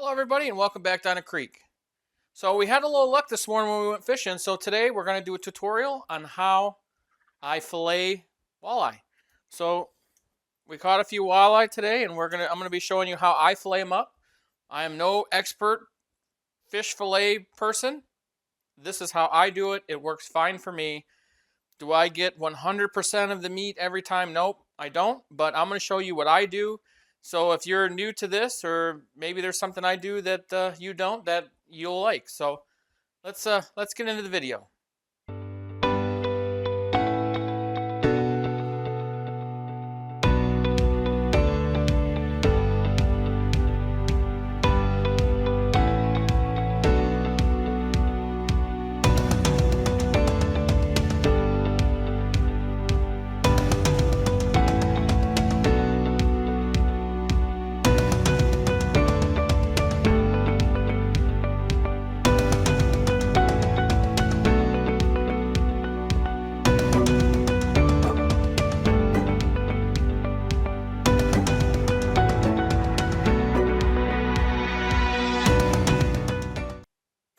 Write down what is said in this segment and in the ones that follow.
Hello everybody and welcome back down a creek. So we had a little luck this morning when we went fishing, so today we're going to do a tutorial on how I fillet walleye. So we caught a few walleye today and I'm going to be showing you how I fillet them up. I am no expert fish fillet person. This is how I do it. It works fine for me. Do I get 100% of the meat every time? Nope, I don't, but I'm going to show you what I do. So if you're new to this, or maybe there's something I do that you don't, that you'll like. So let's get into the video.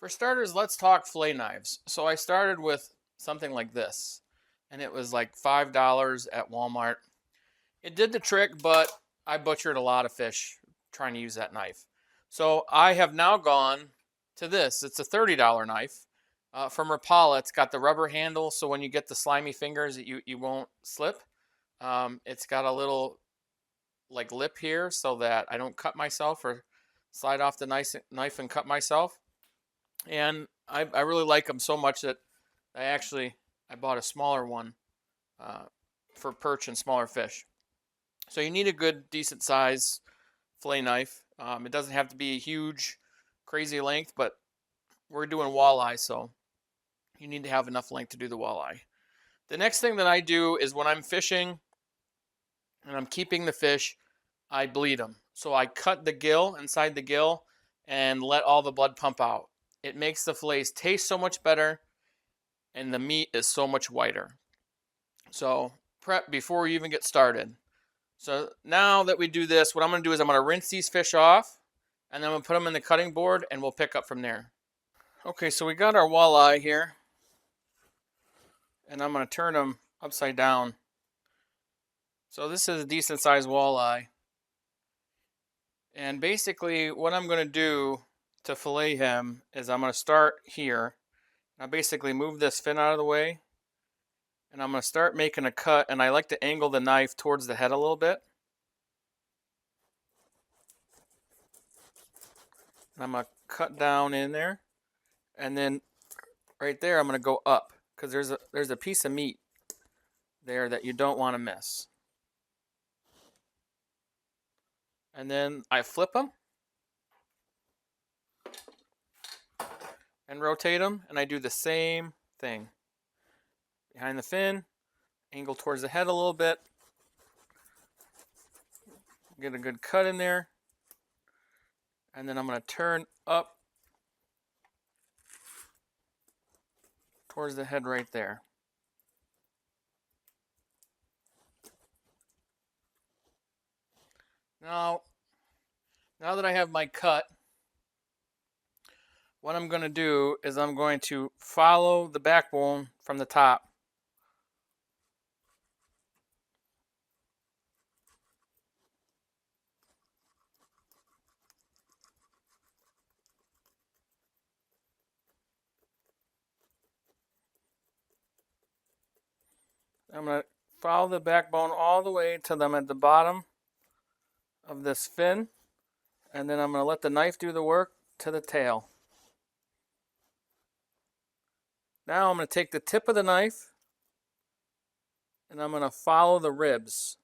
For starters, let's talk fillet knives. So I started with something like this, and it was like $5 at Walmart. It did the trick, but I butchered a lot of fish trying to use that knife. So I have now gone to this. It's a $30 knife from Rapala. It's got the rubber handle, so when you get the slimy fingers, you won't slip. It's got a little like lip here so that I don't cut myself or slide off the knife and cut myself. And I really like them so much that I bought a smaller one for perch and smaller fish. So you need a good, decent size fillet knife. It doesn't have to be a huge, crazy length, but we're doing walleye, so you need to have enough length to do the walleye. The next thing that I do is when I'm fishing and I'm keeping the fish, I bleed them. So I cut the gill inside the gill and let all the blood pump out. It makes the fillets taste so much better and the meat is so much whiter. So prep before you even get started. So now that we do this, what I'm going to do is I'm going to rinse these fish off and then I'm going to put them in the cutting board and we'll pick up from there. Okay, so we got our walleye here and I'm going to turn them upside down. So this is a decent sized walleye. And basically what I'm going to do to fillet him is I'm going to start here. I basically move this fin out of the way and I'm going to start making a cut, and I like to angle the knife towards the head a little bit. And I'm going to cut down in there, and then right there I'm going to go up because there's a piece of meat there that you don't want to miss. And then I flip them and rotate them, and I do the same thing. Behind the fin, angle towards the head a little bit, get a good cut in there, and then I'm going to turn up towards the head right there. Now that I have my cut, what I'm going to do is I'm going to follow the backbone from the top. I'm going to follow the backbone all the way to them at the bottom of this fin, and then I'm going to let the knife do the work to the tail. Now I'm going to take the tip of the knife and I'm going to follow the ribs.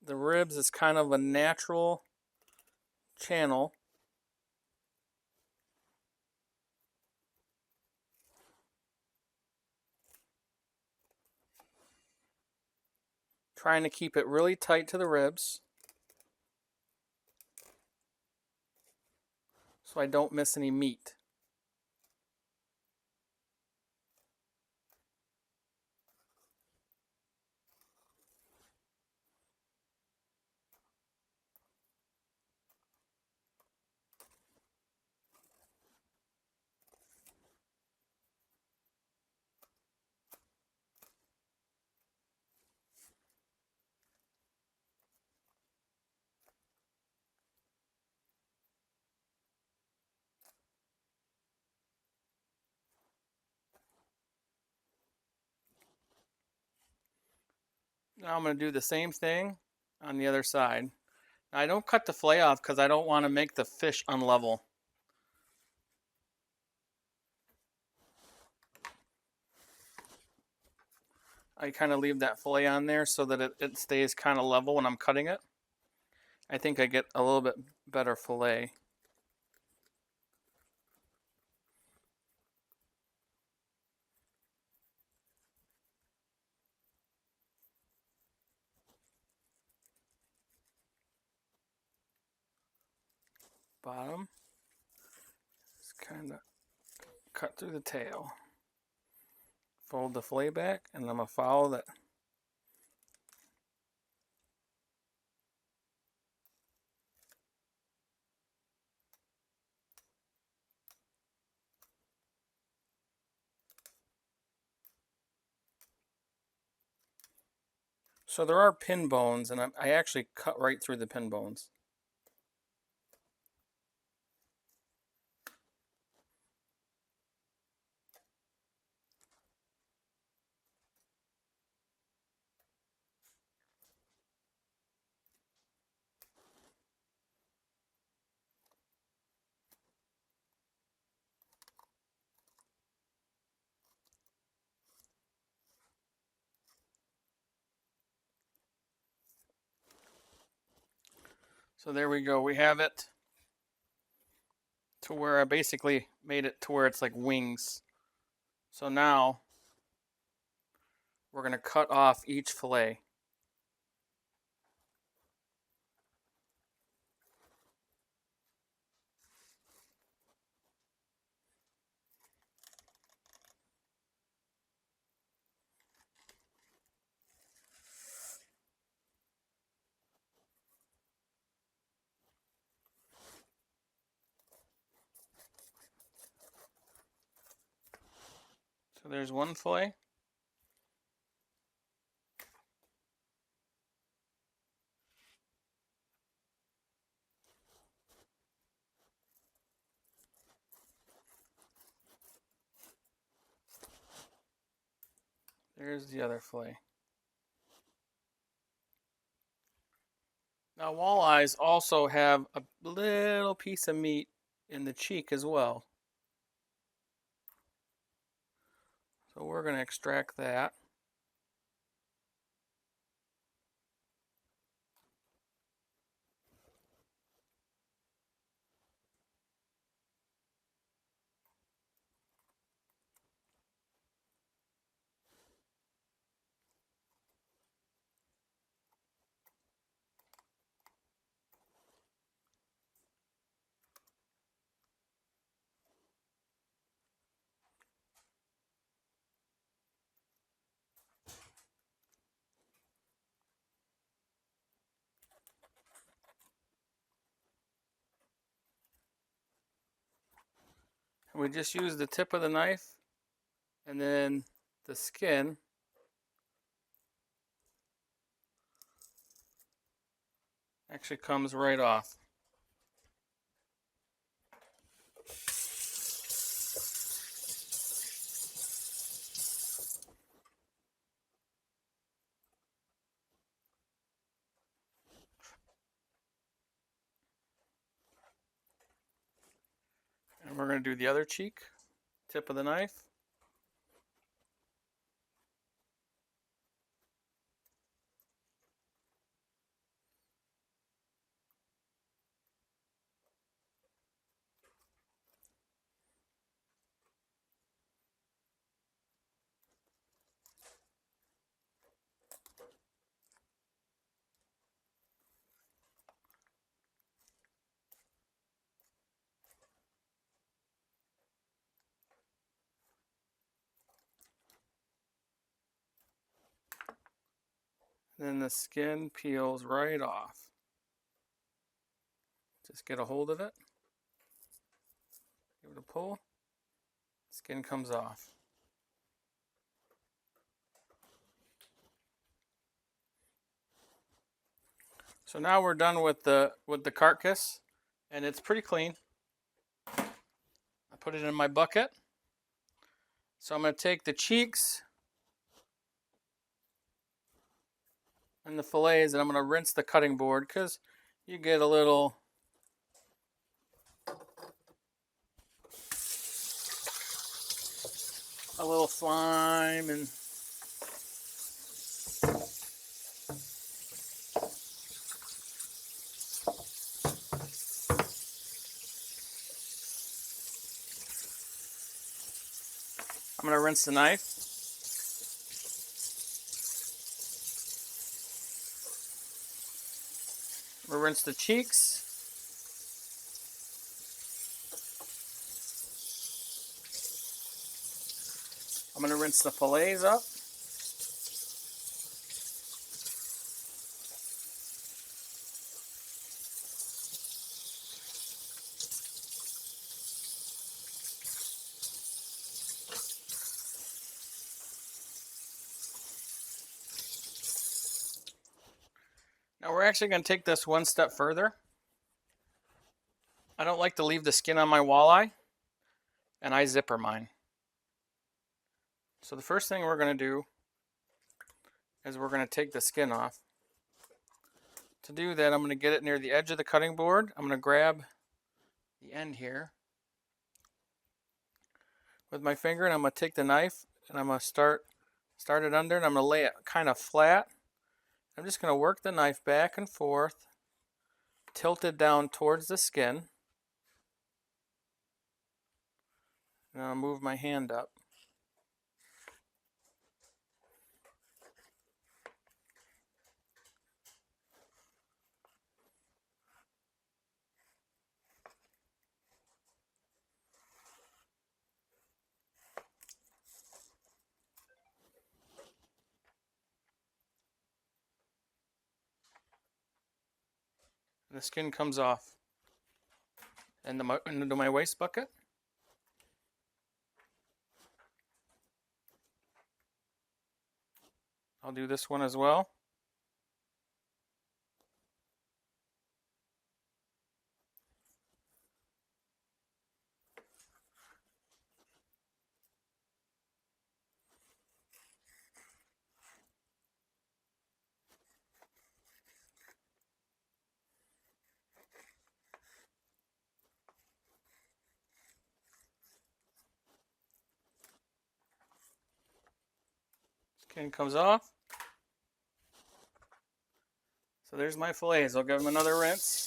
The ribs is kind of a natural channel. Trying to keep it really tight to the ribs so I don't miss any meat. Now I'm going to do the same thing on the other side. Now I don't cut the fillet off because I don't want to make the fish unlevel. I kind of leave that fillet on there so that it stays kind of level when I'm cutting it. I think I get a little bit better fillet. Bottom. Just kind of cut through the tail. Fold the fillet back, and I'm going to follow that. So there are pin bones, and I actually cut right through the pin bones. So there we go. We have it to where I basically made it to where it's like wings. So now we're going to cut off each fillet. So there's one fillet. There's the other fillet. Now walleyes also have a little piece of meat in the cheek as well. So we're going to extract that. And we just use the tip of the knife, and then the skin actually comes right off. And we're going to do the other cheek, tip of the knife. Then the skin peels right off. Just get a hold of it. Give it a pull. Skin comes off. So now we're done with the carcass, and it's pretty clean. I put it in my bucket. So I'm going to take the cheeks and the fillets, and I'm going to rinse the cutting board because you get a little slime and I'm going to rinse the knife. I'm going to rinse the cheeks. I'm going to rinse the fillets up. Now we're actually going to take this one step further. I don't like to leave the skin on my walleye, and I zipper mine. So the first thing we're going to do is we're going to take the skin off. To do that, I'm going to get it near the edge of the cutting board. I'm going to grab the end here with my finger, and I'm going to take the knife and I'm going to start it under, and I'm going to lay it kind of flat. I'm just going to work the knife back and forth, tilt it down towards the skin, and I'll move my hand up. The skin comes off into my waste bucket. I'll do this one as well. Skin comes off. So there's my fillets. I'll give them another rinse.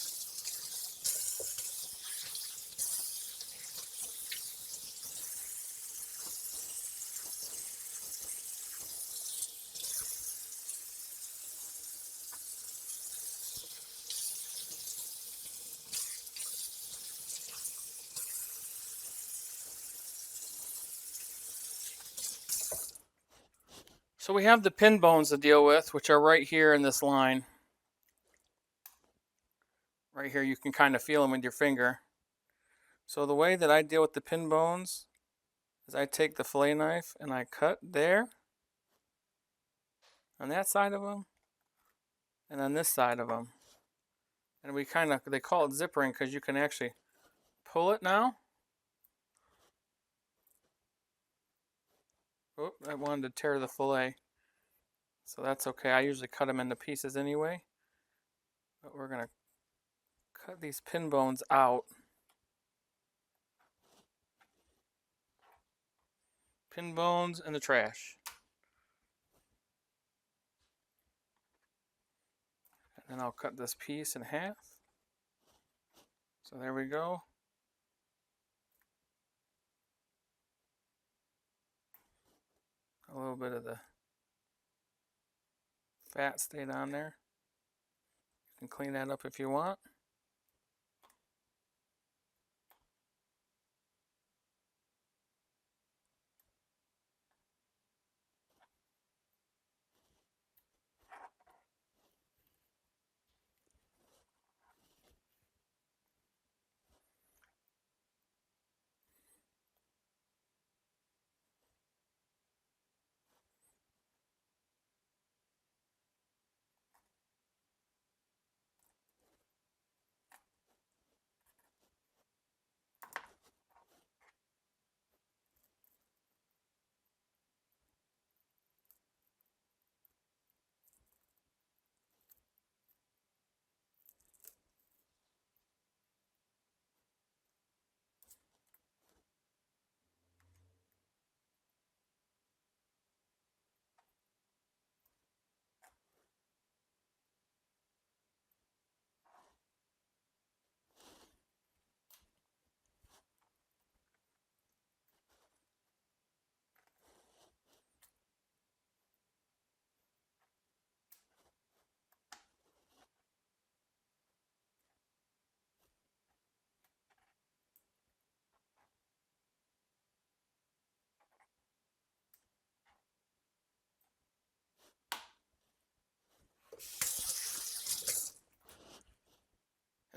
So we have the pin bones to deal with, which are right here in this line. Right here, you can kind of feel them with your finger. So the way that I deal with the pin bones is I take the fillet knife and I cut there, on that side of them, and on this side of them. And we they call it zippering because you can actually pull it now. Oop, I wanted to tear the fillet. So that's okay. I usually cut them into pieces anyway. But we're going to cut these pin bones out. Pin bones in the trash. And then I'll cut this piece in half. So there we go. A little bit of the fat stayed on there. You can clean that up if you want.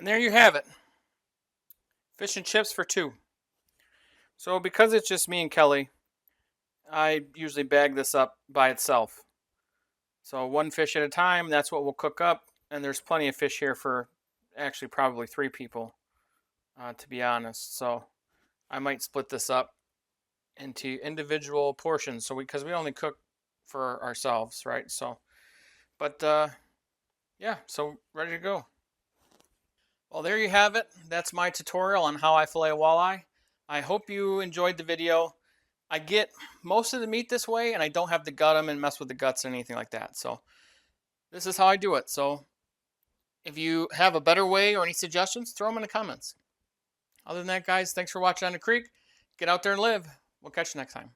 And there you have it. Fish and chips for 2. So because it's just me and Kelly, I usually bag this up by itself. So 1 fish at a time, that's what we'll cook up. And there's plenty of fish here for actually probably 3 people, to be honest. So I might split this up into individual portions. So because we only cook for ourselves, right? So, but yeah, so ready to go. Well, there you have it. That's my tutorial on how I fillet a walleye. I hope you enjoyed the video. I get most of the meat this way, and I don't have to gut them and mess with the guts or anything like that. So this is how I do it. So if you have a better way or any suggestions, throw them in the comments. Other than that, guys, thanks for watching On the Creek. Get out there and live. We'll catch you next time.